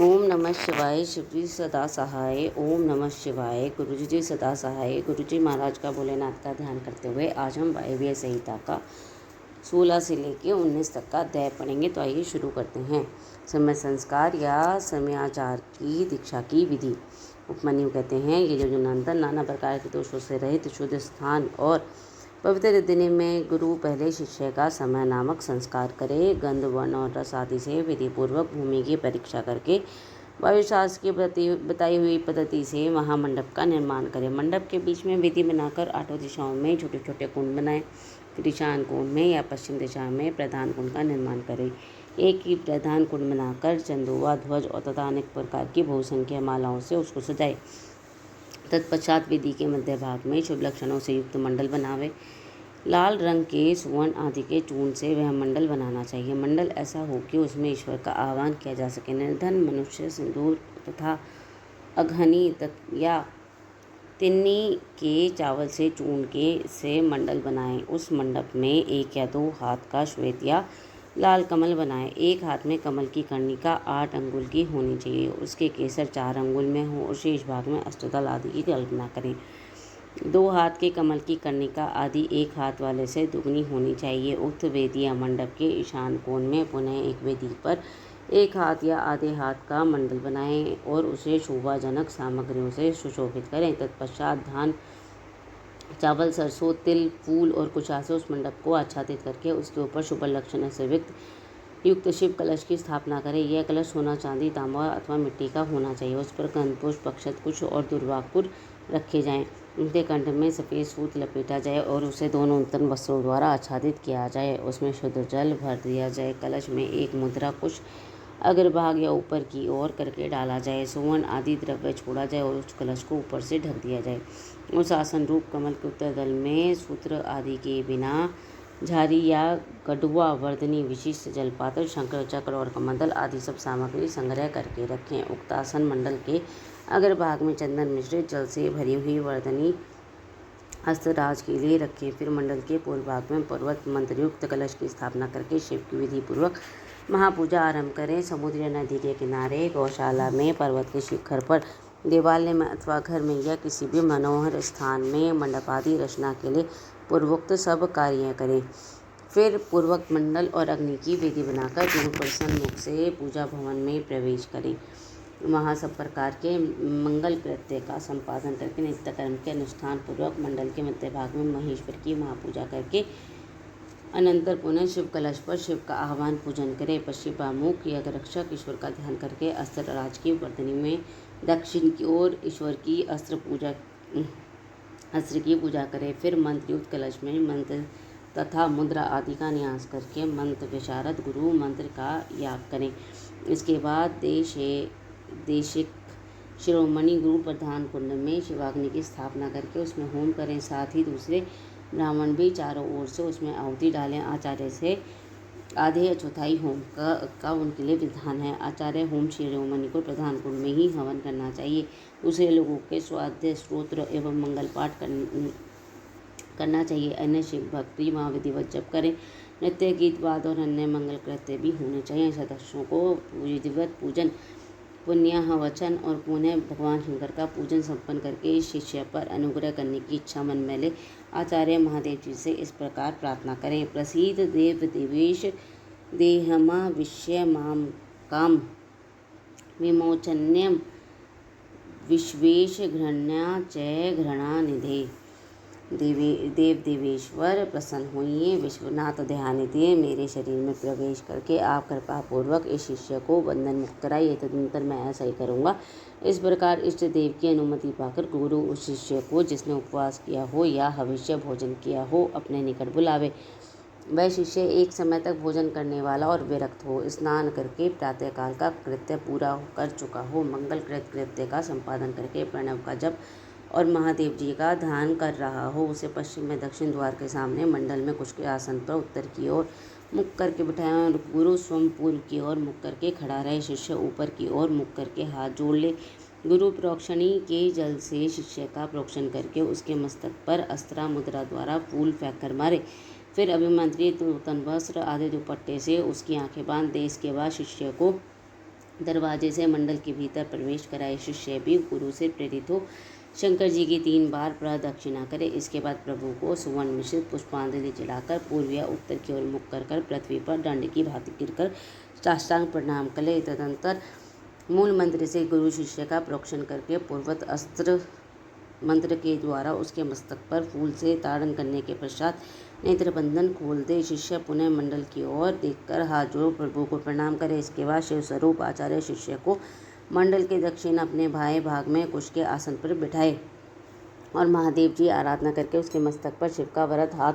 ओम नमः शिवाय। शिवजी सदा सहाय। ओम नमः शिवाय। गुरुजी जी सदा सहाय। गुरुजी महाराज का भोलेनाथ का ध्यान करते हुए आज हम वायव्य संहिता का 16 से लेकर 19 तक का अध्याय पढ़ेंगे। तो आइए शुरू करते हैं। समय संस्कार या समयाचार की दीक्षा की विधि। उपमन्यु कहते हैं, ये जो जनार्दन नाना प्रकार के दोषों से रहित शुद्ध स्थान और पवित्र दिन में गुरु पहले शिष्य का समय नामक संस्कार करे। गंध वर्ण और रस आदि से विधिपूर्वक भूमि की परीक्षा करके वायुशास्त्र की बताई हुई पद्धति से महामंडप का निर्माण करे। मंडप के बीच में विधि बनाकर 8 दिशाओं में छोटे छोटे कुंड बनाए। फिर ईशान कोण में या पश्चिम दिशा में प्रधान कुंड का निर्माण करे। एक ही प्रधान कुंड बनाकर चंदुआ, ध्वज और तथा अनेक प्रकार की बहुसंख्या मालाओं से उसको सजाए। तत्पश्चात विधि के मध्य भाग में शुभ लक्षणों से युक्त मंडल बनावे। लाल रंग के सुवर्ण आदि के चूर्ण से वह मंडल बनाना चाहिए। मंडल ऐसा हो कि उसमें ईश्वर का आह्वान किया जा सके। निर्धन मनुष्य सिंदूर तथा अघनी या तिन्नी के चावल से चूर्ण के से मंडल बनाएं। उस मंडप में 1 या 2 हाथ का श्वेत या लाल कमल बनाएं। एक हाथ में कमल की कर्णिका 8 अंगुल की होनी चाहिए। उसके केसर 4 अंगुल में हो और शेष भाग में अष्टदल आदि की कल्पना करें। 2 हाथ के कमल की कर्णिका आदि 1 हाथ वाले से दुगनी होनी चाहिए। उक्त वेदी या मंडप के ईशान कोण में पुनः एक वेदी पर 1 हाथ या आधे हाथ का मंडल बनाएं और उसे शोभाजनक सामग्रियों से सुशोभित करें। तत्पश्चात धान, चावल, सरसों, तिल, फूल और कुशा से उस मंडप को आच्छादित करके उसके ऊपर शुभ लक्षण से युक्त शिव कलश की स्थापना करें। यह कलश सोना, चांदी, तांबा अथवा मिट्टी का होना चाहिए। उस पर गंध पुष्प, अक्षत, कुश और दुर्वाकुर रखे जाएं। उनके कंठ में सफ़ेद सूत लपेटा जाए और उसे 2 नूतन वस्त्रों द्वारा आच्छादित किया जाए। उसमें शुद्ध जल भर दिया जाए। कलश में एक मुद्रा कुश अग्रभाग या ऊपर की ओर करके डाला जाए। सुवर्ण आदि द्रव्य छोड़ा जाए और उस कलश को ऊपर से ढक दिया जाए। उस आसन रूप कमल के उत्तर दल में सूत्र आदि के बिना झारी या गढ़वा, वर्धनी, विशिष्ट जलपात्र, शंकर चक्र और कमंडल आदि सब सामग्री संग्रह करके रखें। उक्त आसन मंडल के अग्रभाग में चंदन मिश्रित जल से भरी हुई वर्धनी हस्तराज के लिए रखें। फिर मंडल के पूर्व भाग में पर्वत मंत्रयुक्त कलश की स्थापना करके शिव की विधि पूर्वक महापूजा आरंभ करें। समुद्र या नदी के किनारे, गौशाला में, पर्वत के शिखर पर, देवालय में अथवा घर में या किसी भी मनोहर स्थान में मंडप आदि रचना के लिए पूर्वोक्त सब कार्य करें। फिर पूर्वक मंडल और अग्नि की वेदी बनाकर गुरु प्रसन्न मुख से पूजा भवन में प्रवेश करें। वहाँ सब प्रकार के मंगल कृत्य का संपादन करके नित्य कर्म के अनुष्ठान पूर्वक मंडल के मध्य भाग में महेश्वर की महापूजा करके अनंतर पुनः शिव कलश पर शिव का आह्वान पूजन करें। पश्चिमामुख यज्ञरक्षक ईश्वर का ध्यान करके अस्त्र राज की वर्धनी में दक्षिण की ओर ईश्वर की अस्त्र की पूजा करें। फिर मंत्रयुक्त कलश में मंत्र तथा मुद्रा आदि का न्यास करके मंत्र विशारद गुरु मंत्र का याग करें। इसके बाद देशिक शिरोमणि गुरु प्रधान कुंड में शिवाग्नि की स्थापना करके उसमें होम करें। साथ ही दूसरे ब्राह्मण भी चारों ओर से उसमें आहुति डालें। आचार्य से आधे या चौथाई होम का उनके लिए विधान है। आचार्य होम शिरोमणि को प्रधान कुंड में ही हवन करना चाहिए। दूसरे लोगों के स्वाध्याय स्तोत्र एवं मंगल पाठ करना चाहिए। अन्य शिव भक्ति वहाँ विधिवत जप करें। नृत्य, गीत, वाद और अन्य मंगल कृत्य भी होने चाहिए। सदस्यों को विधिवत पूजन, पुण्य वचन और पुनः भगवान शंकर का पूजन संपन्न करके इस शिष्य पर अनुग्रह करने की इच्छा मन में ले आचार्य महादेव जी से इस प्रकार प्रार्थना करें। प्रसीद देव देवेश देहमा विषय माम काम विमोचन्यम विश्वेश घृण्या च घृणा निधे। देव देवेश्वर प्रसन्न होइए। विश्वनाथ दयानिधि मेरे शरीर में प्रवेश करके आप कृपा पूर्वक इस शिष्य को बंधन मुक्त कराइए। तदनंतर मैं ऐसा ही करूँगा। इस प्रकार इष्ट देव की अनुमति पाकर गुरु उस शिष्य को जिसने उपवास किया हो या हविष्य भोजन किया हो अपने निकट बुलावे। वह शिष्य एक समय तक भोजन करने वाला और विरक्त हो, स्नान करके प्रातःकाल का कृत्य पूरा कर चुका हो, मंगल कृत्य का संपादन करके प्रणव का जप और महादेव जी का ध्यान कर रहा हो। उसे पश्चिम में दक्षिण द्वार के सामने मंडल में कुश के आसन पर उत्तर की ओर मुख करके बिठाएं और गुरु स्वयं पूर्व की ओर मुख करके खड़ा रहे। शिष्य ऊपर की ओर मुख करके हाथ जोड़ ले। गुरु प्रोक्षणी के जल से शिष्य का प्रोक्षण करके उसके मस्तक पर अस्त्रा मुद्रा द्वारा फूल फेंक कर मारे। फिर अभिमंत्रित नूतन वस्त्र आदि दुपट्टे से उसकी आंखें बांध दे। इसके बाद शिष्य को दरवाजे से मंडल के भीतर प्रवेश कराए। शिष्य भी गुरु से प्रेरित हो शंकर जी की 3 बार प्रदक्षिणा करे। इसके बाद प्रभु को सुवर्ण मिश्रित पुष्पांजलि जलाकर पूर्व या उत्तर की ओर मुख कर पृथ्वी पर दंड की भांति गिरकर साष्टांग प्रणाम करे। तदंतर मूल मंत्र से गुरु शिष्य का प्रोक्षण करके पूर्वत अस्त्र मंत्र के द्वारा उसके मस्तक पर फूल से ताड़न करने के पश्चात नेत्र बंधन खोल दे। शिष्य पुनः मंडल की ओर देखकर हाथ जोड़ प्रभु को प्रणाम करे। इसके बाद शिव स्वरूप आचार्य शिष्य को मंडल के दक्षिण अपने बाएं भाग में कुश के आसन पर बिठाए और महादेव जी आराधना करके उसके मस्तक पर शिव का वरद हाथ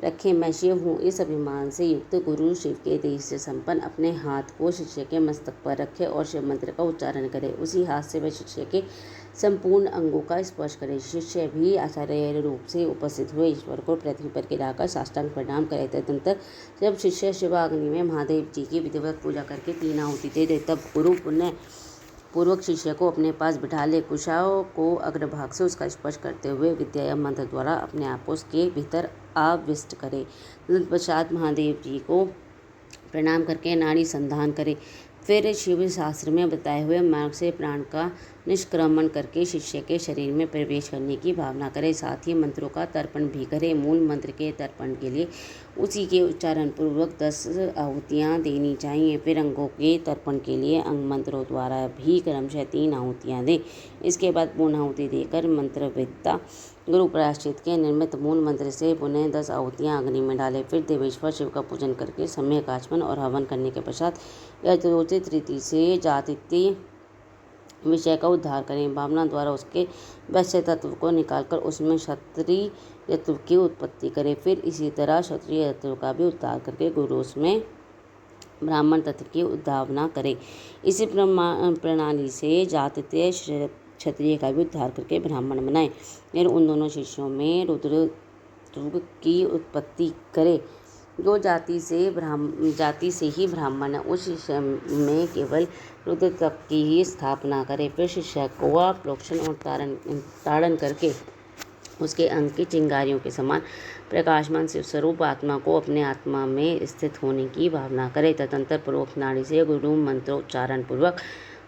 रखे। मैं शिव हूँ इस अभिमान से युक्त गुरु शिव के तेज से संपन्न अपने हाथ को शिष्य के मस्तक पर रखे और शिव मंत्र का उच्चारण करे। उसी हाथ से वह शिष्य के संपूर्ण अंगों का स्पर्श करे। शिष्य भी आचार्य रूप से उपस्थित हुए ईश्वर को पृथ्वी पर गिराकर साष्टांग प्रणाम करे। तदनंतर जब शिष्य शिवाग्नि में महादेव जी की विधिवत पूजा करके 3 आहुति दे दे तब गुरु पुण्य पूर्वक शिष्य को अपने पास बिठा ले। कुशाओं को अग्रभाग से उसका स्पर्श करते हुए विद्या या मंत्र द्वारा अपने आप को उसके भीतर आविष्ट करे। तत्पश्चात महादेव जी को प्रणाम करके नाड़ी संधान करे। फिर शिव शास्त्र में बताए हुए मार्ग से प्राण का निष्क्रमण करके शिष्य के शरीर में प्रवेश करने की भावना करे। साथ ही मंत्रों का तर्पण भी करे। मूल मंत्र के तर्पण के लिए उसी के उच्चारण पूर्वक 10 आहुतियाँ देनी चाहिए। फिर अंगों के तर्पण के लिए अंग मंत्रों द्वारा भी क्रमशः 3 आहुतियाँ दें। इसके बाद पूर्ण आहुति देकर मंत्रविद्ता गुरु प्रायश्चित के निर्मित मूल मंत्र से पुनः 10 आहुतियाँ अग्नि में डाले। फिर देवेश्वर शिव का पूजन करके सम्यक आचमन और हवन करने के पश्चात यथोचित रीति से जातिथ्य विषय का उद्धार करें। भावना द्वारा उसके वैश्य तत्व को निकालकर उसमें क्षत्रिय तत्व की उत्पत्ति करें। फिर इसी तरह क्षत्रिय तत्व का भी उद्धार करके गुरु उसमें ब्राह्मण तत्व की उद्भावना करे। इसी प्रणाली से जातिथ्य क्षत्रिय का भी उद्धार करके ब्राह्मण बनाए। फिर उन दोनों शिष्यों में रुद्र की उत्पत्ति करे जो जाति से ही ब्राह्मण है। उस शिष्य में केवल रुद्र तत्व की ही स्थापना करे। फिर शिष्य को प्रोक्षण और ताड़न करके उसके अंग की चिंगारियों के समान प्रकाशमान शिव स्वरूप आत्मा को अपने आत्मा में स्थित होने की भावना करे। तदंतर पूर्वक नाड़ी से गुरु मंत्रोच्चारण पूर्वक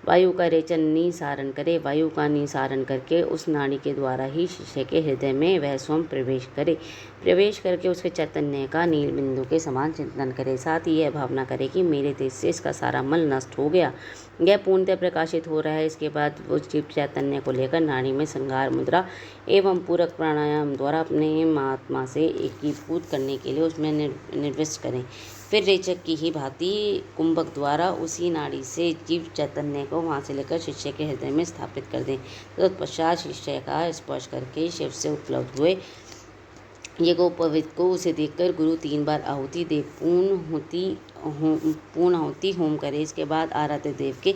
वायु का रेचन निसारण करे। वायु का निसारण करके उस नाड़ी के द्वारा ही शिष्य के हृदय में वह स्वयं प्रवेश करे। प्रवेश करके उसके चैतन्य का नील बिंदु के समान चिंतन करे। साथ ही यह भावना करे कि मेरे तेज से इसका सारा मल नष्ट हो गया, यह पूर्णतः प्रकाशित हो रहा है। इसके बाद वो शिव चैतन्य को लेकर नाड़ी में संगार मुद्रा एवं पूरक प्राणायाम द्वारा अपने आत्मा से एकीभूत करने के लिए उसमें निर्विष्ट करें। फिर रेचक की ही भांति कुंभक द्वारा उसी नाड़ी से जीव चैतन्य को वहाँ से लेकर शिष्य के हृदय में स्थापित कर दें। तत्पश्चात शिष्य का स्पर्श करके शिव से उपलब्ध हुए यज्ञोपवीत को उसे देखकर गुरु 3 बार आहुति दे पूर्ण आहुति होम करे। इसके बाद आराध्य देव के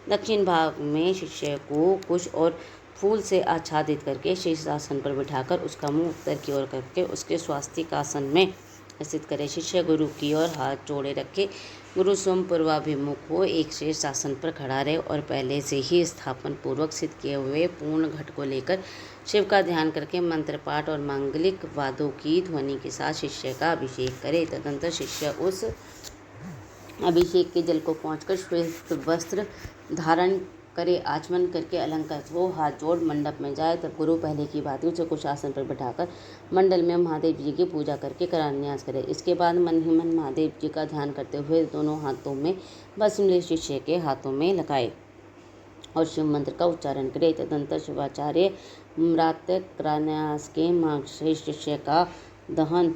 दक्षिण भाग में शिष्य को कुश और फूल से आच्छादित करके शीर्षासन पर बिठाकर उसका मुंह उत्तर की ओर करके उसके स्वास्तिक आसन में स्थित करे। शिष्य गुरु की ओर हाथ जोड़े रखे। गुरु स्वयं पूर्वाभिमुख हो एक श्रेष्ठ आसन पर खड़ा रहे और पहले से ही स्थापन पूर्वक सिद्ध किए हुए पूर्ण घट को लेकर शिव का ध्यान करके मंत्र पाठ और मांगलिक वादों की ध्वनि के साथ शिष्य का अभिषेक करे। तदनंतर शिष्य उस अभिषेक के जल को पहुँचकर श्वेत वस्त्र धारण करे, आचमन करके अलंकृत हो हाथ जोड़ मंडप में जाए। तब गुरु पहले की भांति उसे कुश आसन पर बैठाकर मंडल में महादेव जी की पूजा करके करान्यास करे। इसके बाद मन ही मन महादेव जी का ध्यान करते हुए दोनों हाथों में भस्म शिष्य के हाथों में लगाए और शिव मंत्र का उच्चारण करे। तदंतर शिवाचार्य मृत्यक्रान्यास के मार्ग से शिष्य का दहन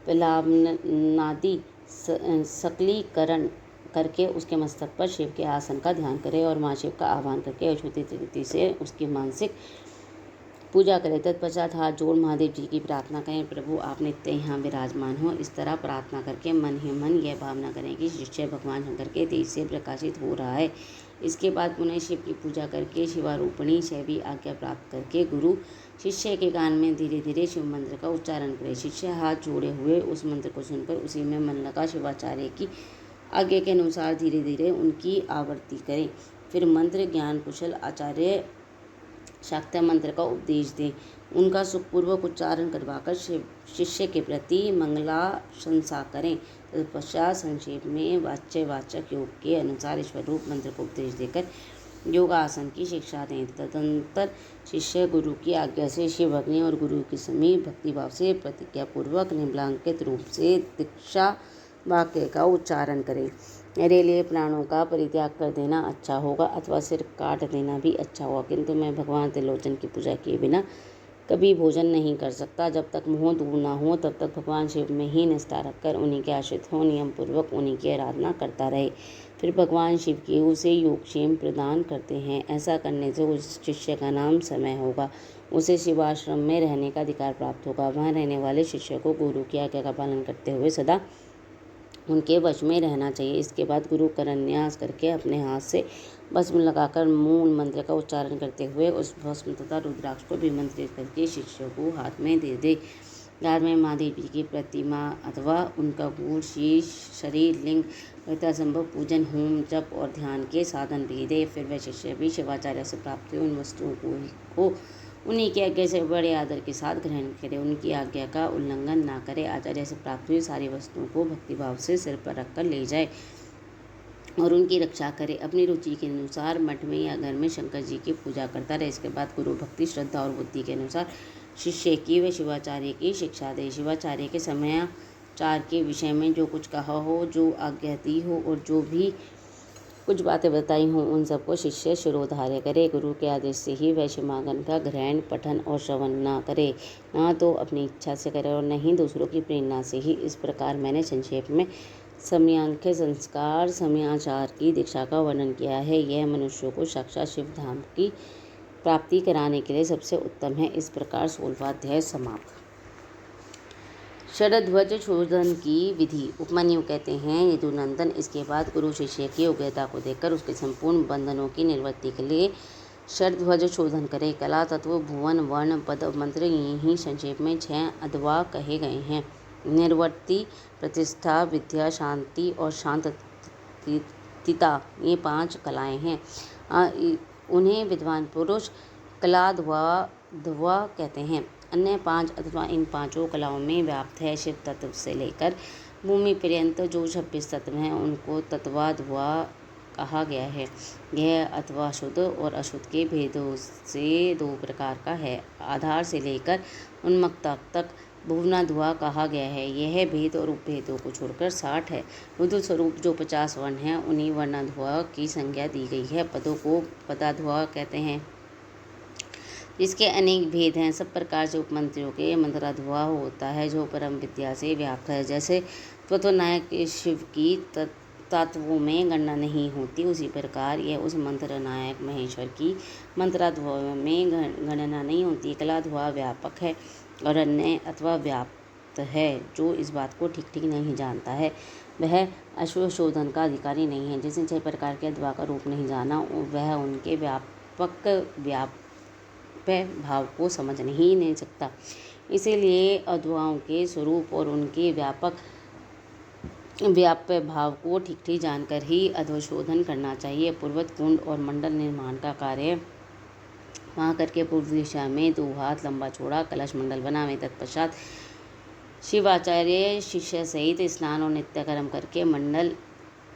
पिलावनादि सकलीकरण करके उसके मस्तक पर शिव के आसन का ध्यान करे और माँ शिव का आह्वान करके अशुद्धि रीति से उसकी मानसिक पूजा करें। तत्पश्चात हाथ जोड़ महादेव जी की प्रार्थना करें, प्रभु आप नित्य यहाँ विराजमान हो। इस तरह प्रार्थना करके मन ही मन यह भावना करें कि शिष्य भगवान शंकर के तेज से प्रकाशित हो रहा है। इसके बाद पुनः शिव की पूजा करके शिवारूपणी शैवी आज्ञा प्राप्त करके गुरु शिष्य के कान में धीरे धीरे शिव मंत्र का उच्चारण करे। शिष्य हाथ जोड़े हुए उस मंत्र को सुनकर उसी में मन लगा शिवाचार्य की आज्ञा के अनुसार धीरे धीरे उनकी आवृत्ति करें। फिर मंत्र ज्ञान कुशल आचार्य शाक्त मंत्र का उपदेश दें। उनका सुखपूर्वक उच्चारण करवाकर शिष्य के प्रति मंगलाशंसा करें। तत्पश्चात संक्षेप में वाच्यवाचक योग के अनुसार ईश्वर रूप मंत्र को उपदेश देकर योगासन की शिक्षा दें। तदनंतर शिष्य गुरु की आज्ञा से शिव अग्नि और गुरु के समीप भक्तिभाव से प्रतिज्ञापूर्वक निम्नांकित रूप से दीक्षा वाक्य का उच्चारण करें। मेरे लिए प्राणों का परित्याग कर देना अच्छा होगा अथवा सिर काट देना भी अच्छा होगा, किंतु मैं भगवान त्रिलोचन की पूजा किए बिना कभी भोजन नहीं कर सकता। जब तक मोह दूर ना हो तब तक भगवान शिव में ही निष्ठा रखकर उन्हीं के आश्रित हो, नियम पूर्वक उन्हीं की आराधना करता रहे। फिर भगवान शिव की उसे योगक्षेम प्रदान करते हैं। ऐसा करने से उस शिष्य का नाम समय होगा, उसे शिवाश्रम में रहने का अधिकार प्राप्त होगा। वहाँ रहने वाले शिष्य को गुरु की आज्ञा का पालन करते हुए सदा उनके वश में रहना चाहिए। इसके बाद गुरु करन्यास करके अपने हाथ से भस्म लगाकर मूल मंत्र का उच्चारण करते हुए उस भस्म तथा रुद्राक्ष को विमंत्रित करके शिष्यों को हाथ में दे दे। बाद में महादेव जी की प्रतिमा अथवा उनका गूढ़ शीश, शरीर, लिंग, यथासंभव पूजन, होम, जप और ध्यान के साधन भी दे। फिर वह शिष्य भी शिवाचार्य से प्राप्त हुए उन वस्तुओं को उन्हीं की आज्ञा से बड़े आदर के साथ ग्रहण करे, उनकी आज्ञा का उल्लंघन ना करे। आचार्य से प्राप्त हुई सारी वस्तुओं को भक्तिभाव से सिर पर रखकर ले जाए और उनकी रक्षा करे। अपनी रुचि के अनुसार मठ में या घर में शंकर जी की पूजा करता रहे। इसके बाद गुरु भक्ति, श्रद्धा और बुद्धि के अनुसार शिष्य की व शिवाचार्य की शिक्षा दे। शिवाचार्य के समयाचार के विषय में जो कुछ कहा हो, जो आज्ञा दी हो और जो भी कुछ बातें बताई हों, उन सबको शिष्य शिरोधार्य करे। गुरु के आदेश से ही वह शिवागम का ग्रहण, पठन और श्रवण ना करे, ना तो अपनी इच्छा से करे और न ही दूसरों की प्रेरणा से ही। इस प्रकार मैंने संक्षेप में समयांख्य संस्कार समयाचार की दीक्षा का वर्णन किया है। यह मनुष्यों को साक्षात शिव धाम की प्राप्ति कराने के लिए सबसे उत्तम है। इस प्रकार 16वां अध्याय समाप्त। षड्ध्वज शोधन की विधि। उपमन्यु कहते हैं, यदुनंदन, इसके बाद गुरु शिष्य की योग्यता को देखकर उसके संपूर्ण बंधनों की निवृत्ति के लिए षड्ध्वज शोधन करे। कला, तत्व, भुवन, वर्ण, पद, मंत्र, यही संक्षेप में 6 अध्वा कहे गए हैं। निर्वृत्ति, प्रतिष्ठा, विद्या, शांति और शांतता, ये 5 कलाएं हैं। उन्हें विद्वान पुरुष कलाध्वा कहते हैं। अन्य 5 अथवा इन 5 कलाओं में व्याप्त है। शिव तत्व से लेकर भूमि पर्यंत जो 26 तत्व हैं उनको तत्वाध्वा कहा गया है। यह अथवा शुद्ध और अशुद्ध के भेदों से 2 प्रकार का है। आधार से लेकर उन्मत्तता तक भुवनाध्वा कहा गया है। यह भेद और उपभेदों को छोड़कर 60 है। रुद्र स्वरूप जो 50 वर्ण हैं उन्हीं वर्णाध्वा की संज्ञा दी गई है। पदों को पदाध्वा कहते हैं, जिसके अनेक भेद हैं। सब प्रकार से उपमंत्रियों के मंत्राध्वा होता है, जो परम विद्या से व्याप्त है। जैसे त्वनायक शिव की तत्वों में गणना नहीं होती, उसी प्रकार यह उस मंत्र नायक महेश्वर की मंत्राध्वा में गणना नहीं होती। कलाध्वा व्यापक है और अन्य अथवा व्याप्त है। जो इस बात को ठीक ठीक नहीं जानता है वह अश्वशोधन का अधिकारी नहीं है। जिसने 6 प्रकार के अध्वा का रूप नहीं जाना, वह उनके व्यापक भाव को समझ ही नहीं सकता। इसीलिए अध्वाओं के स्वरूप और उनके व्याप्य भाव को ठीक ठीक जानकर ही अध्वशोधन करना चाहिए। पूर्वत कुंड और मंडल निर्माण का कार्य वहाँ करके पूर्व दिशा में 2 हाथ लंबा चौड़ा कलश मंडल बनावे। तत्पश्चात शिवाचार्य शिष्य सहित स्नान और नित्य कर्म करके मंडल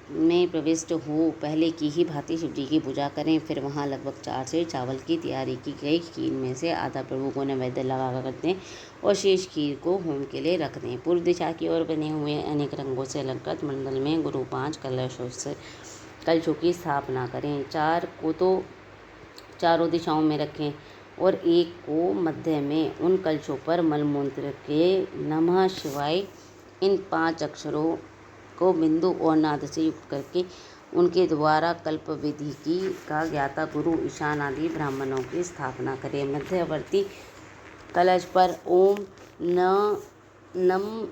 में प्रविष्ट हो पहले की ही भांति शिवजी की पूजा करें। फिर वहाँ लगभग 4 से चावल की तैयारी की गई खीर में से आधा प्रभु को नैवेद्य लगा कर दें और शेष खीर को होम के लिए रख दें। पूर्व दिशा की ओर बने हुए अनेक रंगों से अलंकृत मंडल में गुरु 5 कलशों की स्थापना करें। 4 को तो चारों दिशाओं में रखें और एक को मध्य में। उन कलशों पर मलमूत्र के नमः शिवाय इन 5 अक्षरों को बिंदु और नाद से युक्त करके उनके द्वारा कल्प विधि की का ज्ञाता गुरु ईशान आदि ब्राह्मणों की स्थापना करें। मध्यवर्ती कलश पर ओम नम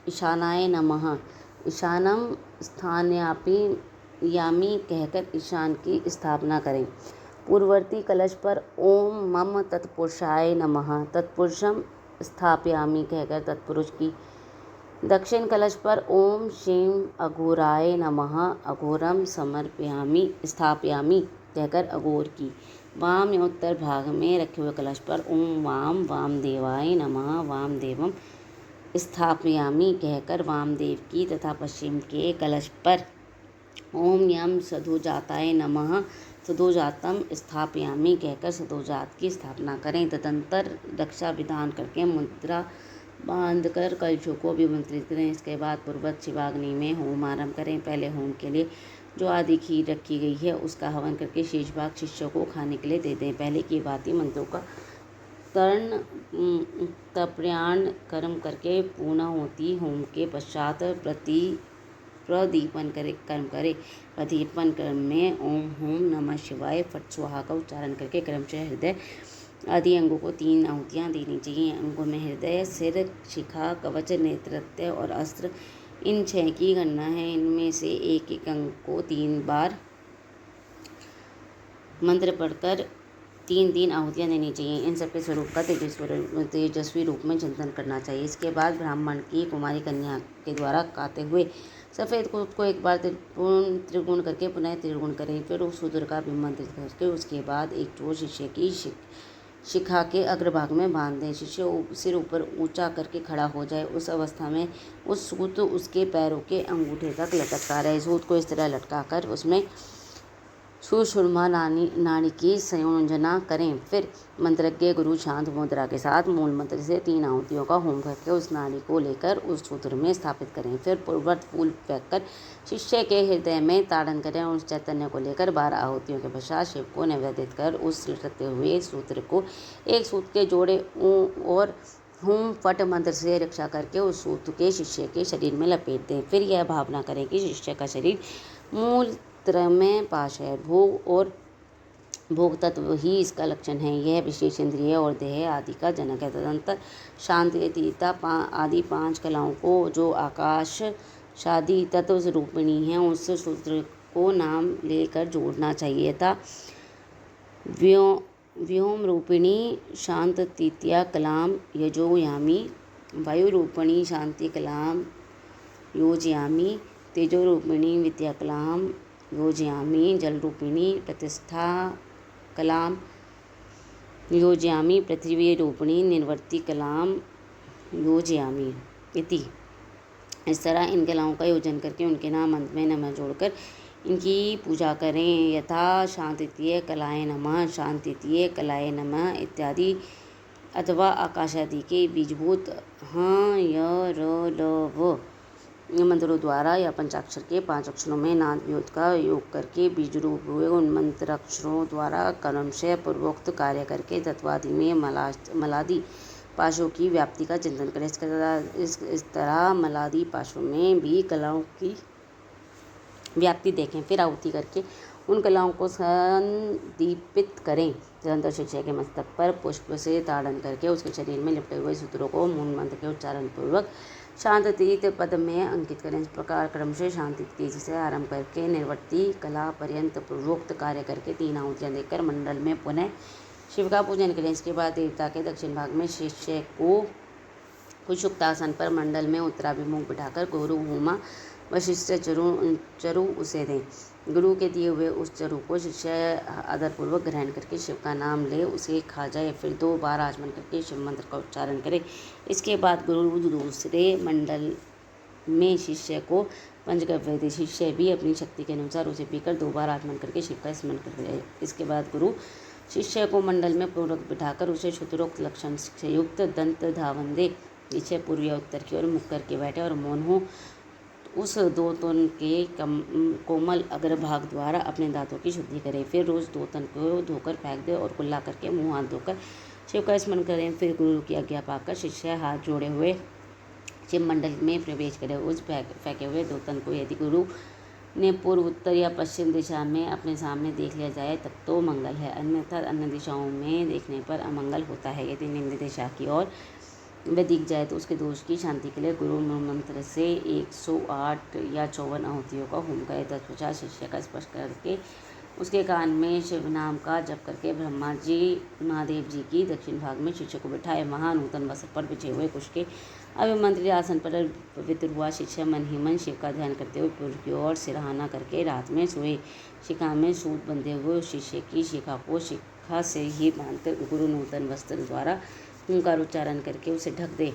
ईशानाय नमः, ईशानम स्थानयापि यामी कहकर ईशान की स्थापना करें। पूर्ववर्ती कलश पर ओम मम तत्पुरुषाय नमः, तत्पुरुषम स्थापयामि कहकर तत्पुरुष की। दक्षिण कलश पर ओम शिव अघोराय नमः, अघोरम स्थापयामि कहकर अघोर की। वाम या उत्तर भाग में रखे हुए कलश पर ओम वाम वामदेवाय नमः वामदेवम स्थापयामि कहकर वामदेव की तथा पश्चिम के कलश पर ओम यम सधोजाताय नमः सधोजातम स्थापयामि कहकर सधोजात की स्थापना करें। तदंतर रक्षा विधान करके मुद्रा बांधकर कलशों को अभिमंत्रित करें। इसके बाद पूर्वत शिवाग्नि में होम आरंभ करें। पहले होम के लिए जो आदि खीर रखी गई है उसका हवन करके शेष भाग शिष्यों को खाने के लिए दे दें। पहले की भांति मंत्रों का कर्ण तर्पण कर्म करके पूर्ण होती होम के पश्चात प्रदीपन करे कर्म करे। प्रदीपन कर्म में ओम होम नमः शिवाय फट स्वाहा का उच्चारण करके क्रमशः हृदय आदि अंगों को 3 आहुतियाँ देनी चाहिए। अंगों में हृदय, सिर, शिखा, कवच, नेतृत्व और अस्त्र, इन 6 की गणना है। इनमें से एक एक अंग को 3 बार मंत्र पढ़कर 3 आहुतियाँ देनी चाहिए। इन सबके स्वरूप का तेजस्वी रूप में चिंतन करना चाहिए। इसके बाद ब्राह्मण की कुमारी कन्या के द्वारा गाते हुए सफ़ेद कोट को एक बार त्रिगुण करके पुनः त्रिगुण करें। फिर उस शूद्र का अभिमंत्रित करके उसके बाद एक चोर शिष्य की शिखा के अग्रभाग में बांध दें। शिष्य सिर ऊपर ऊंचा करके खड़ा हो जाए। उस अवस्था में उस सूत उसके पैरों के अंगूठे तक लटकता रहे। सूत को इस तरह लटकाकर उसमें सुषुम्ना नाड़ी की संयोजना करें। फिर मंत्रज्ञ गुरु शांत मुद्रा के साथ मूल मंत्र से 3 आहुतियों का होम करके उस नाड़ी को लेकर उस सूत्र में स्थापित करें। फिर पूर्ववत फूल फेंककर शिष्य के हृदय में ताड़न करें और उस चैतन्य को लेकर 12 आहुतियों के पश्चात शिव को निवेदित कर उस लटकते हुए सूत्र को एक सूत के जोड़े और हुम फट मंत्र से रक्षा करके उस सूत्र के शिष्य के शरीर में लपेट दें। फिर यह भावना करें कि शिष्य का शरीर मूल में पाश है। भोग और भोग तत्व ही इसका लक्षण है। यह विशेष इंद्रिय और देह आदि का जनक है। तदंतर शांति, तीता आदि 5 कलाओं को जो आकाश शादी तत्व रूपिणी है उस सूत्र को नाम लेकर जोड़ना चाहिए था। व्योम रूपिणी शांत तृतीया कलाम यजोयामी, वायु रूपिणी शांति कलाम योजयामी, तेजो रूपिणी विद्या कलाम योजयामी, जल रूपिणी प्रतिष्ठा कलाम योजयामी, पृथ्वी रूपिणी निर्वर्ती कलाम योजयामी इति। इस तरह इन कलाओं का योजन करके उनके नाम अंत में नमः जोड़कर इनकी पूजा करें। यथा शांतितीय कलाय नमः, शांतितीय कलाय नमः इत्यादि, अथवा आकाशादि के बीजभूत हाँ य र ल व मंत्रों द्वारा या पंचाक्षर के 5 अक्षरों में नाद व्योत का योग करके बीज रूप हुए उन मंत्राक्षरों द्वारा क्रमशः पूर्वोक्त कार्य करके तत्वादि में मलादि पाशों की व्याप्ति का चिंतन करें। इस तरह मलादि पाशों में भी कलाओं की व्याप्ति देखें। फिर आहुति करके उन कलाओं को संदीपित करें। तदंतर शिष्य के मस्तक पर पुष्प से ताड़न करके उसके शरीर में लिपटे हुए सूत्रों को मूल मंत्र के उच्चारण पूर्वक शांतितीत पद में अंकित करें। इस प्रकार क्रमशः शांतितीत से आरंभ करके निर्वर्ती कला पर्यंत पूर्वोक्त कार्य करके 3 आहुतियाँ देकर मंडल में पुनः शिव का पूजन करें। इसके बाद देवता के दक्षिण भाग में शिष्य को कुछ युक्तासन पर मंडल में उत्तराभिमुख बिठाकर गुरु होमा वशिष्ठ चरु उसे दें। गुरु के दिए हुए उस चरु को शिष्य आदरपूर्वक ग्रहण करके शिव का नाम ले उसे खा जाए। फिर 2 बार आचमन करके शिव मंत्र का उच्चारण करे। इसके बाद गुरु दूसरे मंडल में शिष्य को पंचगव्य दे। शिष्य भी अपनी शक्ति के अनुसार उसे पीकर 2 बार आचमन करके शिव का स्मरण करे। इसके बाद गुरु शिष्य को मंडल में पूर्वक बिठाकर उसे शुतरोक्त लक्षण से युक्त दंत धावन दे। पीछे पूर्व या उत्तर की ओर मुख करके बैठे और मौन हो। उस 2 तन के कोमल अग्रभाग द्वारा अपने दांतों की शुद्धि करें। फिर रोज 2 तन को धोकर फेंक दे और कुल्ला करके मुंह हाथ धोकर शिव का स्मरण करें। फिर गुरु की आज्ञा पाकर शिष्य हाथ जोड़े हुए शिव मंडल में प्रवेश करे। उस फेंके हुए 2 तन को यदि गुरु ने पूर्व, उत्तर या पश्चिम दिशा में अपने सामने देख लिया जाए तब तो मंगल है, अन्यथा अन्य दिशाओं में देखने पर अमंगल होता है। यदि निम्न दिशा की ओर वह दिख जाए तो उसके दोष की शांति के लिए गुरु मंत्र से 108 या 54 आहुतियों का होम करे। तत्पश्चात शिष्य का स्पर्श करके उसके कान में शिव नाम का जप करके ब्रह्मा जी महादेव जी की दक्षिण भाग में शिष्य को बिठाए। वहाँ नूतन वस्त्र पर बिछे हुए कुश के अभिमंत्रित आसन पर पवित्र हुआ शिष्य मन ही मन शिव का ध्यान करते हुए पूर्व की ओर सिरहाना करके रात में सोए। शिखा में सूत बंधे हुए शिष्य की शिखा को शिखा से ही बांधकर गुरु नूतन वस्त्र द्वारा ओंकार उच्चारण करके उसे ढक दे।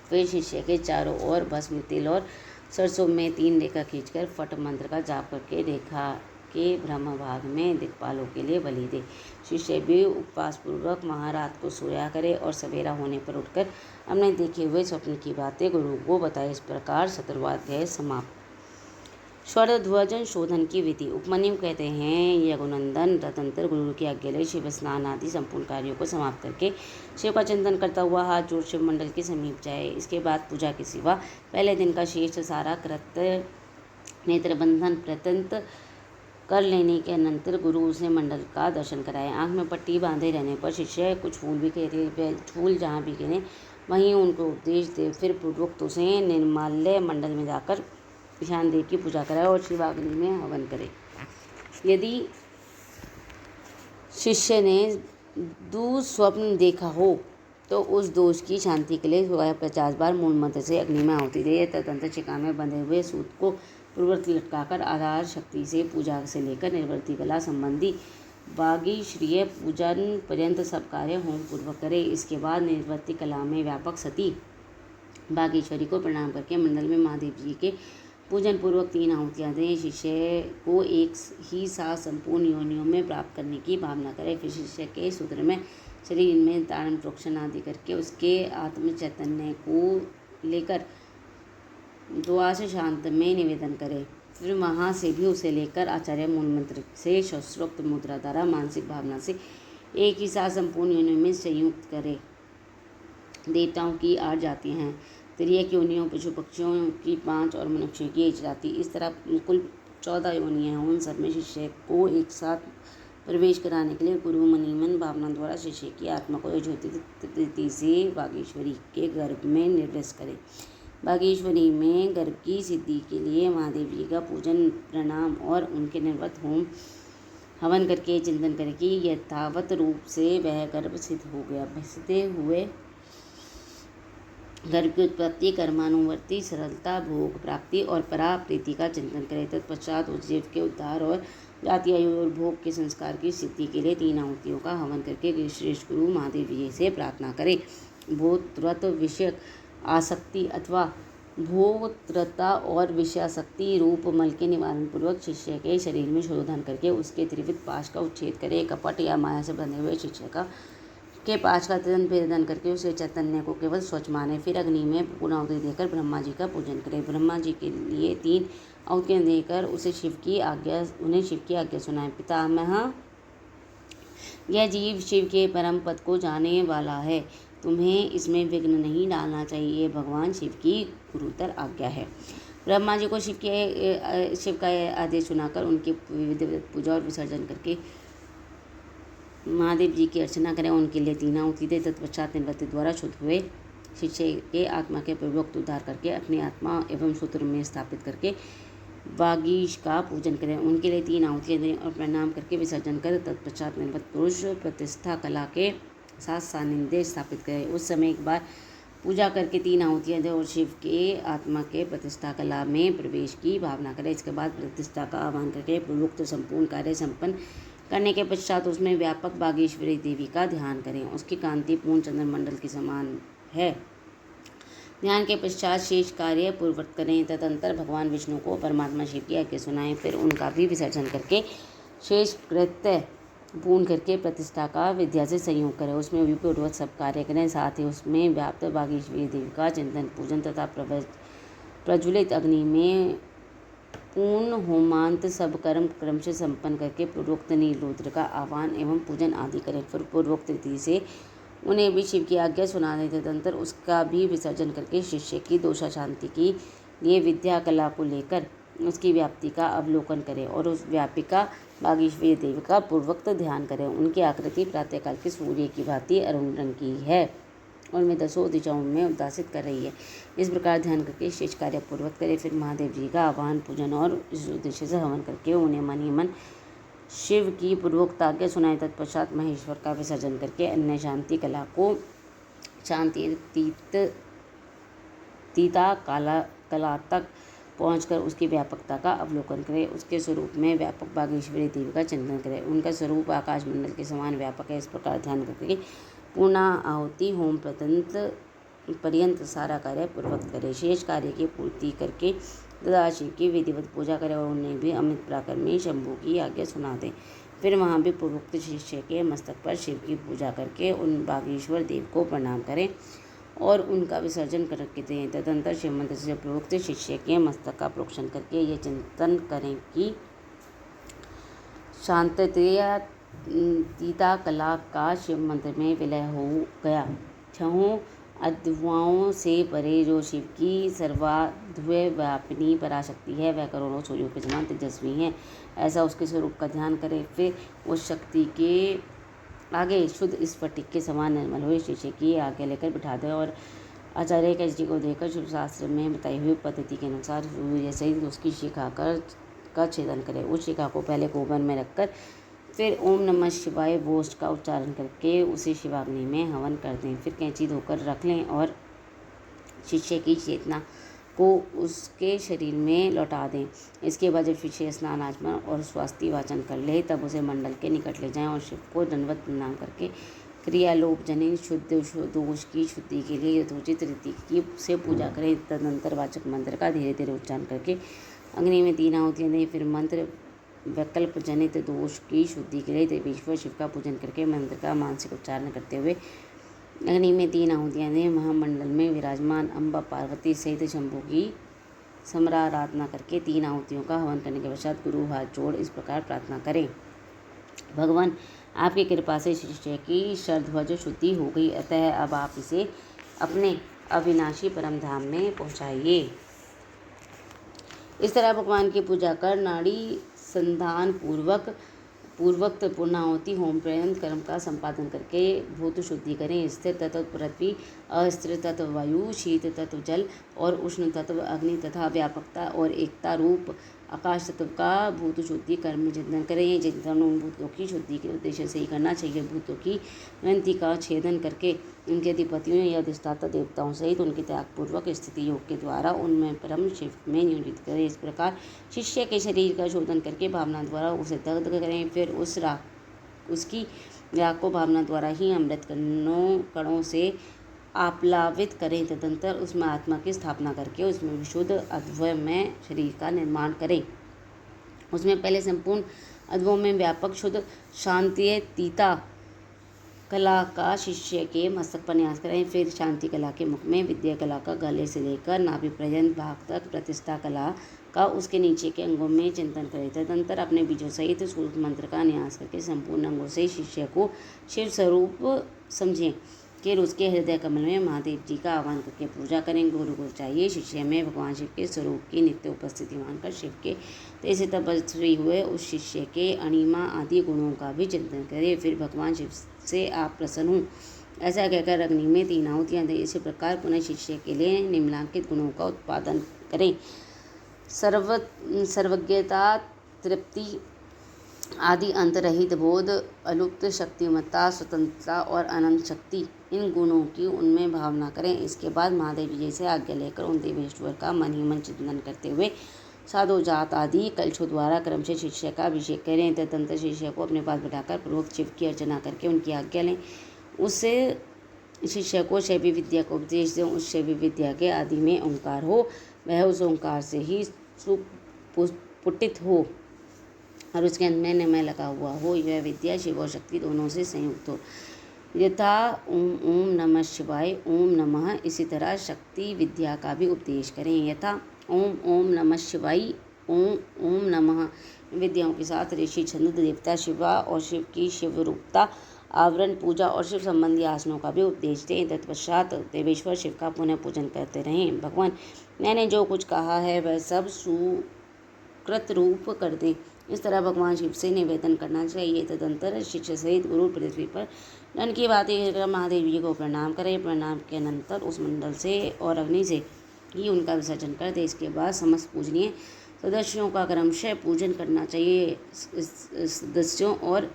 फिर शिष्य के चारों ओर भस्म, तिल और सरसों में 3 रेखा खींचकर फट मंत्र का जाप करके रेखा के ब्रह्म भाग में दिक्पालों के लिए बलि दे। शिष्य भी उपवास पूर्वक महारात को सोया करे और सवेरा होने पर उठकर अपने देखे हुए स्वप्न की बातें गुरु को बताए। इस प्रकार 17वां अध्याय समाप्त। स्वर ध्वजन शोधन की विधि। उपमन्यु कहते हैं, यदुनंदन तदंतर गुरु की आज्ञा ले शिव स्नान आदि संपूर्ण कार्यों को समाप्त करके शिव का चिंतन करता हुआ हाथ जोड़ शिव मंडल के समीप जाए। इसके बाद पूजा के सिवा पहले दिन का शेष सारा कृत्य नेत्र बंधन प्रत्यंत कर लेने के अनंतर गुरु उसे मंडल का दर्शन कराए। आँख में पट्टी बांधे रहने पर शिष्य कुछ फूल भी गिरे, फूल जहाँ भी गिरे वहीं उनको उपदेश दे। फिर पूर्वोक्त उसे निर्माल्य मंडल में जाकर ईशान देव की पूजा कराए और शिवाग्नि में हवन करे। यदि शिष्य ने दुस्वप्न देखा हो तो उस दोष की शांति के लिए 50 बार मूल मंत्र से अग्नि में आहुति दे। तदंतर शिखा में बंधे हुए सूत को पूर्ववत लटकाकर आधार शक्ति से पूजा से लेकर निर्वृत्ति कला संबंधी वागीश्वरीय पूजन पर्यंत सब कार्य होम पूर्वक करे। इसके बाद निर्वृत्ति कला में व्यापक सती बागेश्वरी को प्रणाम करके मंडल में महादेव जी के पूजन पूर्वक 3 आहुतियाँ दें। शिष्य को एक ही साथ संपूर्ण योनियों में प्राप्त करने की भावना करे। फिर शिष्य के सूत्र में शरीर में तारण प्रोक्षण आदि करके उसके आत्म चैतन्य को लेकर द्वादश शांत में निवेदन करे। फिर वहाँ से भी उसे लेकर आचार्य मूल मंत्र से शास्त्रोक्त मुद्रा द्वारा मानसिक भावना से एक ही साथ संपूर्ण योनियों में संयुक्त करे। देवताओं की 8 जातियाँ हैं, तिर्यक योनियों, पशु पक्षियों की 5 और मनुष्यों की 1 जाति। इस तरह कुल 14 योनियाँ हैं। उन सब में शिष्य को एक साथ प्रवेश कराने के लिए गुरु मनीमन भावना द्वारा शिष्य की आत्मा को ज्योति से बागेश्वरी के गर्भ में निर्वेश करे। बागेश्वरी में गर्भ की सिद्धि के लिए महादेव जी का पूजन प्रणाम और उनके निर्वत होम हवन करके चिंतन करे कि यथावत रूप से वह गर्भ सिद्ध हो गया। सिद्धे हुए गर्भ की उत्पत्ति, कर्मानुवर्ती सरलता, भोग प्राप्ति और परा प्रीति का चिंतन करें। तत्पश्चात उस जीव के उद्धार और जाति, आयु और भोग के संस्कार की सिद्धि के लिए 3 आहुतियों का हवन करके श्रेष्ठ गुरु महादेव जी से प्रार्थना करें। भोगतृत विषय आसक्ति अथवा भोगतृता और विषयासक्ति रूप मल के निवारण पूर्वक शिष्य के शरीर में शोधन करके उसके त्रिविध पाश का उच्छेद करे। कपट या माया से बंधे हुए शिष्य के पाश का भेदन करके उसे चैतन्य को केवल स्वच्छ माने। फिर अग्नि में पूर्णाहुति देकर ब्रह्मा जी का पूजन करें। ब्रह्मा जी के लिए 3 आहुतियाँ देकर उन्हें शिव की आज्ञा सुनाएं। पितामह, यह जीव शिव के परम पद को जाने वाला है, तुम्हें इसमें विघ्न नहीं डालना चाहिए, भगवान शिव की गुरुतर आज्ञा है। ब्रह्मा जी को शिव का आदेश सुनाकर उनकी विधिवत पूजा और विसर्जन करके महादेव जी की अर्चना करें। उनके लिए 3 आहुति दें। तत्पश्चात निर्वृत्ति द्वारा शुद्ध हुए शिष्य के आत्मा के पूर्वोक्त उद्धार करके अपनी आत्मा एवं सूत्र में स्थापित करके वागीश का पूजन करें। उनके लिए 3 आहुतियाँ दें और प्रणाम करके विसर्जन करें। तत्पश्चात निर्वृत्त पुरुष प्रतिष्ठा कला के साथ सानिध्य स्थापित करें। उस समय एक बार पूजा करके 3 आहुतियाँ दें और शिव के आत्मा के प्रतिष्ठा कला में प्रवेश की भावना करें। इसके बाद प्रतिष्ठा का आह्वान करके पूर्वोक्त संपूर्ण कार्य संपन्न करने के पश्चात उसमें व्यापक बागेश्वरी देवी का ध्यान करें। उसकी कांति पूर्ण चंद्रमंडल के समान है। ध्यान के पश्चात शेष कार्य पूर्ववत करें। तदंतर भगवान विष्णु को परमात्मा शिव की आज्ञा सुनाएं। फिर उनका भी विसर्जन करके शेष कृत्य पूर्ण करके प्रतिष्ठा का विद्या से संयोग करें। उसमें विपूर्वक सब कार्य करें। साथ ही उसमें व्याप्त बागेश्वरी देवी का चिंतन पूजन तथा प्रज्वलित अग्नि में पूर्ण होमांत सब कर्म क्रम से संपन्न करके पूर्वोक्त नीलरुद्र का आह्वान एवं पूजन आदि करें। फिर पूर्वोक्त रीति से उन्हें भी शिव की आज्ञा सुना दें। तदंतर उसका भी विसर्जन करके शिष्य की दोषा शांति के लिए विद्या कला को लेकर उसकी व्याप्ति का अवलोकन करें और उस व्यापिका बागेश्वरी देवी का पूर्वोक्त ध्यान करें। उनकी आकृति प्रातःकाल के सूर्य की भांति अरुण रंग की है और मैं 10 दिशाओं में उद्भासित कर रही है। इस प्रकार ध्यान करके शेष कार्य पूर्वक करें। फिर महादेव जी का आह्वान पूजन और इस उद्देश्य से हवन करके उन्हें मन ही मन शिव की पूर्वोक्त आज्ञा सुनाए। तत्पश्चात महेश्वर का विसर्जन करके अन्य शांति कला को शांति तीर्थ तीता कला तक पहुंचकर उसकी व्यापकता का अवलोकन करें। उसके स्वरूप में व्यापक बागेश्वरी देवी का चिंतन करें। उनका स्वरूप आकाशमंडल के समान व्यापक है। इस प्रकार ध्यान करके पूर्ण आहुति होम पर्यंत सारा कार्य पूर्वक करे। शेष कार्य की पूर्ति करके तथा शिव की विधिवत पूजा करें और उन्हें भी अमित पराक्रमी शंभू की आज्ञा सुना दें। फिर वहाँ भी पूर्वोक्त शिष्य के मस्तक पर शिव की पूजा करके उन बागेश्वर देव को प्रणाम करें और उनका विसर्जन करके दें। तदंतर शिव मंत्र से पूर्वोक्त शिष्य के मस्तक का प्रोक्षण करके ये चिंतन करें कि शांततया तीता कला का शिव मंत्र में विलय हो गया। छहों अध्यायों से परे जो शिव की सर्वाध्यापिनी पराशक्ति है वह करोड़ों सूर्यों के समान तेजस्वी है। ऐसा उसके स्वरूप का ध्यान करें। फिर उस शक्ति के आगे शुद्ध स्फटिक के समान निर्मल हुए शिष्य की आज्ञा लेकर बिठा दें और आचार्य के जी को देकर शिव शास्त्र में बताई हुई पद्धति के अनुसार सूर्य सहित उसकी शिखा का छेदन करें। उस शिखा को पहले गोबर में रखकर फिर ओम नमः शिवाय बोस्ट का उच्चारण करके उसे शिवाग्नि में हवन कर दें। फिर कैंची धोकर रख लें और शिष्य की चेतना को उसके शरीर में लौटा दें। इसके बाद जब शिष्य स्नान आचमन और स्वास्थ्य वाचन कर ले तब उसे मंडल के निकट ले जाएं और शिव को दंडवत प्रणाम करके क्रियालोप जनित शुद्ध दोष की शुद्धि के लिए यथोचित रीति की से पूजा करें। तदनंतर वाचक मंत्र का धीरे धीरे उच्चारण करके अग्नि में 3 आहुतियाँ दें। फिर मंत्र वैकल्प जनित दोष की शुद्धि के लिए देवेश्वर शिव का पूजन करके मंत्र का मानसिक उच्चारण करते हुए अग्नि में 3 आहुतियाँ दें। महामंडल में विराजमान अम्बा पार्वती सहित शंभू की समराराधना करके 3 आहुतियों का हवन करने के पश्चात गुरु हाथ जोड़ इस प्रकार प्रार्थना करें। भगवान, आपकी कृपा से शिष्य की शरध्वज शुद्धि हो गई, अतः अब आप इसे अपने अविनाशी परम धाम में पहुँचाइए। इस तरह भगवान की पूजा कर नाड़ी संधान पूर्वक पूर्णाहुति होम पर्यंत कर्म का संपादन करके भूत शुद्धि करें। स्थिर तत्व पृथ्वी, अस्थिर तत्व वायु, शीत तत्व जल और उष्ण तत्व अग्नि तथा व्यापकता और एकता रूप आकाश तत्व का भूत शुद्धि कर्म में चिंतन करें। ये चिंतन उन भूतों की शुद्धि के उद्देश्य से ही करना चाहिए। भूतों की ग्रंथि का छेदन करके उनके अधिपतियों या अधिष्ठाता देवताओं सहित उनके त्यागपूर्वक स्थिति योग के द्वारा उनमें परम शिव में नियोजित करें। इस प्रकार शिष्य के शरीर का शोधन करके भावना द्वारा उसे दग्ध करें। फिर उसकी राख को भावना द्वारा ही अमृत कणों से आप्लावित करें। तदंतर उसमें आत्मा की स्थापना करके उसमें विशुद्ध अद्वैमय शरीर का निर्माण करें। उसमें पहले संपूर्ण अद्वैत में व्यापक शुद्ध शांति तीता कला का शिष्य के मस्तक पर न्यास करें। फिर शांति कला के मुख में विद्या कला का गले से लेकर नाभि पर्यंत भाग तक प्रतिष्ठा कला का उसके नीचे के अंगों में चिंतन करें। तदंतर अपने बीजों सहित सूक्ष्म मंत्र का न्यास करके संपूर्ण अंगों से शिष्य को शिव स्वरूप समझें। फिर उसके हृदय कमल में महादेव जी का आह्वान करके पूजा करें। गुरु को चाहिए शिष्य में भगवान शिव के स्वरूप की नित्य उपस्थिति मानकर शिव के तेज से तपस्वी हुए उस शिष्य के अणिमा आदि गुणों का भी चिंतन करें। फिर भगवान शिव से आप प्रसन्न हूँ ऐसा कहकर अग्नि में 3 आहुतियाँ दें। इसी प्रकार पुनः शिष्य के लिए निम्नलिखित गुणों का उत्पादन करें। सर्वज्ञता, तृप्ति आदि अंतरहित बोध, अलुप्त शक्तिमत्ता, स्वतंत्रता और अनंत शक्ति, इन गुणों की उनमें भावना करें। इसके बाद महादेव जी से आज्ञा लेकर उन देवेश्वर का मन ही मन चिंतन करते हुए साधु जात आदि कलशों द्वारा क्रम से शिष्य का अभिषेक करें। तदंतर शिष्य को अपने पास बिठाकर पूर्वक शिव की अर्चना करके उनकी आज्ञा लें। उससे शिष्य को शैवी विद्या को उपदेश दें। उस शैवी विद्या के आदि में ओंकार हो, वह उस ओंकार से ही सुपुटित हो और उसके अंत में निमय लगा हुआ हो। यह विद्या शिव और शक्ति दोनों से संयुक्त हो। यथा ओम ओम नमः शिवाय ओम नमः, इसी तरह शक्ति विद्या का भी उपदेश करें। यथा ओम ओम नमः शिवाय ओम ओम नमः विद्याओं के साथ ऋषि छंद देवता शिवा और शिव की शिव रूपता, आवरण, पूजा और शिव संबंधी आसनों का भी उपदेश दें। तत्पश्चात देवेश्वर शिव का पुनः पूजन करते रहें। भगवान, मैंने जो कुछ कहा है वह सब सुकृत रूप कर दें। इस तरह भगवान शिव से निवेदन करना चाहिए। तदंतर शिष्य सहित गुरु पृथ्वी पर धन की बातें कर महादेव जी को प्रणाम करें। प्रणाम के अनंतर उस मंडल से और अग्नि से ही उनका विसर्जन कर दे। इसके बाद समस्त पूजनीय सदस्यों का क्रमशः पूजन करना चाहिए। सदस्यों और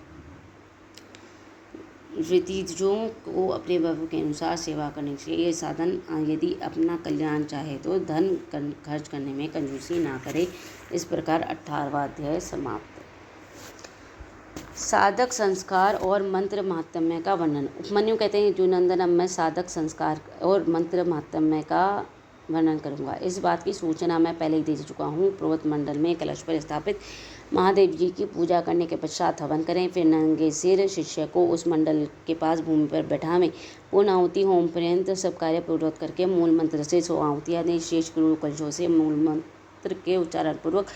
ऋतिजों को अपने वैभव के अनुसार सेवा करनी चाहिए। ये साधन यदि अपना कल्याण चाहे तो धन खर्च करने में कंजूसी ना करे। इस प्रकार 18वां अध्याय समाप्त। साधक संस्कार और मंत्र महात्म्य का वर्णन। उपमन्यु कहते हैं, युधिनंदन, अब मैं साधक संस्कार और मंत्र महात्म्य का वर्णन करूंगा। इस बात की सूचना मैं पहले ही दे चुका हूँ। पर्वत मंडल में कलश पर स्थापित महादेव जी की पूजा करने के पश्चात हवन करें। फिर नंगे सिर शिष्य को उस मंडल के पास भूमि पर बैठावें। पूर्ण आहुति होम पर्यंत सब कार्य पूर्वक करके मूल मंत्र से 100 आहुतियाँ दें। शेष गुरु कलशों से मूल मंत्र के उच्चारण पूर्वक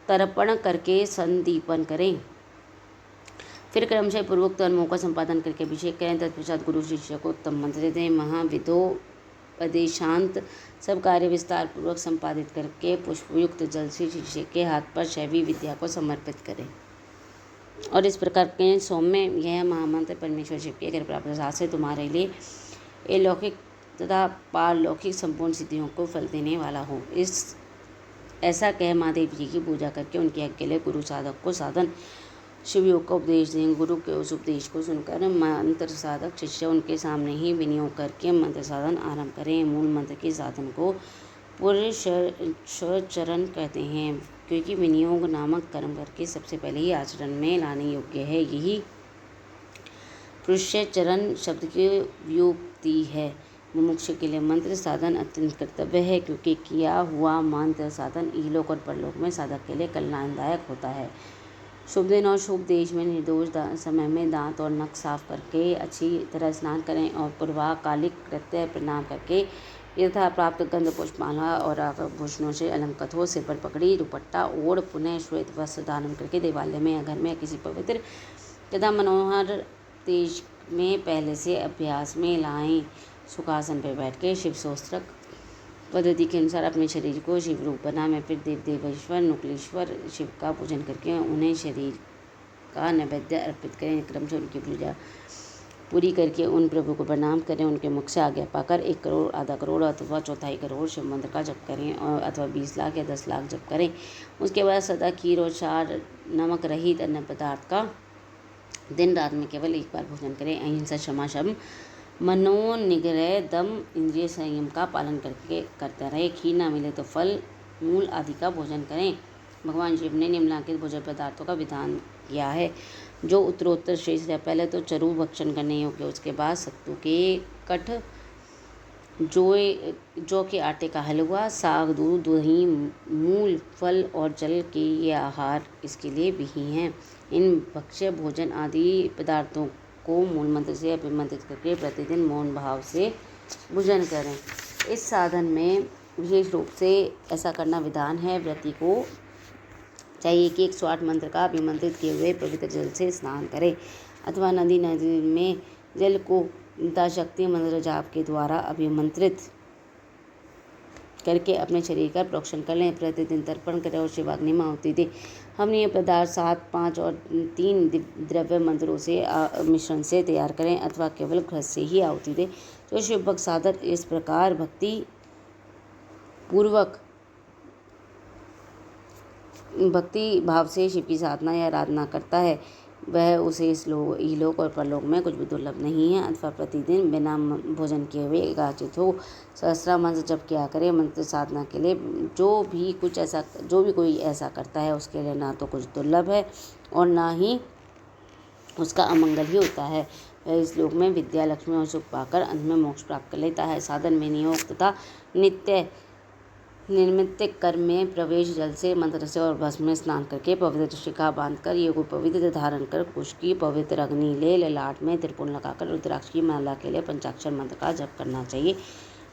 तर्पण करके संदीपन करें। फिर क्रमशः पूर्वक कर्मों का संपादन करके अभिषेक करें। तत्पश्चात गुरु शिष्य को उत्तम मंत्र दें। महाविदोपदेशांत सब कार्य विस्तार पूर्वक संपादित करके पुष्पयुक्त जल से शिष्य के हाथ पर शैवी विद्या को समर्पित करें। और इस प्रकार के सौम्य यह महामंत्र परमेश्वर शिव के कृपा प्रसाद से तुम्हारे लिए अलौकिक तथा पारलौकिक संपूर्ण सिद्धियों को फल देने वाला हो। ऐसा कह महादेव जी की पूजा करके उनके यज्ञ के लिए गुरु साधक को साधन शिवयोग का उपदेश दें। गुरु के उस उपदेश को सुनकर मंत्र साधक शिष्य उनके सामने ही विनियोग करके मंत्र साधन आरंभ करें। मूल मंत्र के साधन को पुरुषचरण कहते हैं, क्योंकि विनियोग नामक कर्म करके सबसे पहले ही आचरण में लाने योग्य है। यही पुरुषचरण शब्द की व्युत्पत्ति है। मुमुक्षु के लिए मंत्र साधन अत्यंत कर्तव्य है, क्योंकि किया हुआ मंत्र साधन इहलोक और परलोक में साधक के लिए कल्याणदायक होता है। शुभ दिन और शुभ देश में निर्दोष समय में दांत और नख साफ करके अच्छी तरह स्नान करें और पूर्वाकालिक कृत्य प्रणाम करके यथा प्राप्त गंध पुष्पमाला और आभूषणों से अलंकृत हो सिर पर पगड़ी दुपट्टा ओढ़ पुनः श्वेत वस्त्र धारण करके देवालय में या घर में किसी पवित्र तथा मनोहर तेज में पहले से अभ्यास में लाएं। सुखासन पर बैठ के शिव स्तोत्र पद्धति के अनुसार अपने शरीर को शिव रूप बनाएं। फिर देवेश्वर नुकलेश्वर शिव का पूजन करके उन्हें शरीर का नैवेद्य अर्पित करें। क्रम से उनकी पूजा पूरी करके उन प्रभु को प्रणाम करें। उनके मुख से आज्ञा पाकर 1 करोड़, आधा करोड़ अथवा 1/4 करोड़ शिव मंत्र का जप करें और अथवा 20 लाख या 10 लाख जप करें। उसके बाद सदा खीर और 4 नमक रहित अन्न पदार्थ का दिन रात में केवल 1 बार भोजन करें। अहिंसा, क्षमा, शम, मनोनिग्रह, दम, इंद्रिय संयम का पालन करते रहे। खीर न मिले तो फल मूल आदि का भोजन करें। भगवान शिव ने निम्नलिखित भोजन पदार्थों का विधान किया है, जो उत्तरोत्तर श्रेष्ठ है। पहले तो चरु भक्षण करने योग्य, उसके बाद सत्तू के कठ, जौ के आटे का हलवा, साग, दूध, दही, मूल, फल और जल के ये आहार इसके लिए विहीन हैं। इन भक्ष्य भोजन आदि पदार्थों को मूल मंत्र से अभिमंत्रित करके प्रतिदिन मौन भाव से भोजन करें। इस साधन में विशेष रूप से ऐसा करना विधान है। व्रती को चाहिए कि 108 मंत्र का अभिमंत्रित किए हुए पवित्र जल से स्नान करें अथवा नदी में जल को यथाशक्ति मंत्र जाप के द्वारा अभिमंत्रित करके अपने शरीर का प्रोक्षण कर लें। प्रतिदिन तर्पण करें और शिवाग्नि में आहुति दें। हम ये पदार्थ 7, 5 और 3 द्रव्य मंत्रों से मिश्रण से तैयार करें अथवा केवल घृत से ही आहुति दें। जो शिव भक्त साधक इस प्रकार भक्ति भाव से शिव की साधना या आराधना करता है, वह उसे इहलोक और परलोक में कुछ भी दुर्लभ नहीं है। अथवा प्रतिदिन बिना भोजन किए हुए एकाचित हो सहस्रा मंत्र जप किया करे। मंत्र साधना के लिए जो भी कोई ऐसा करता है, उसके लिए ना तो कुछ दुर्लभ है और ना ही उसका अमंगल ही होता है। वह इस लोक में विद्या, लक्ष्मी और सुख पाकर अंत में मोक्ष प्राप्त कर लेता है। साधन में नियोग तथा नित्य निर्मित कर्म में प्रवेश जल से, मंत्र से और भस्म में स्नान करके पवित्र शिखा बांधकर ये को पवित्र धारण कर कुश की पवित्र अग्नि ले ललाट में त्रिपुण लगाकर रुद्राक्ष की माला के लिए पंचाक्षर मंत्र का जप करना चाहिए।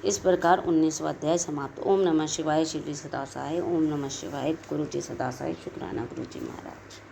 इस प्रकार 19वां अध्याय समाप्त। ओम नमः शिवाय। शिव जी सदा सहाय। ओम नमः शिवाय। गुरु जी सदा सहाय। शुक्राना गुरु जी महाराज।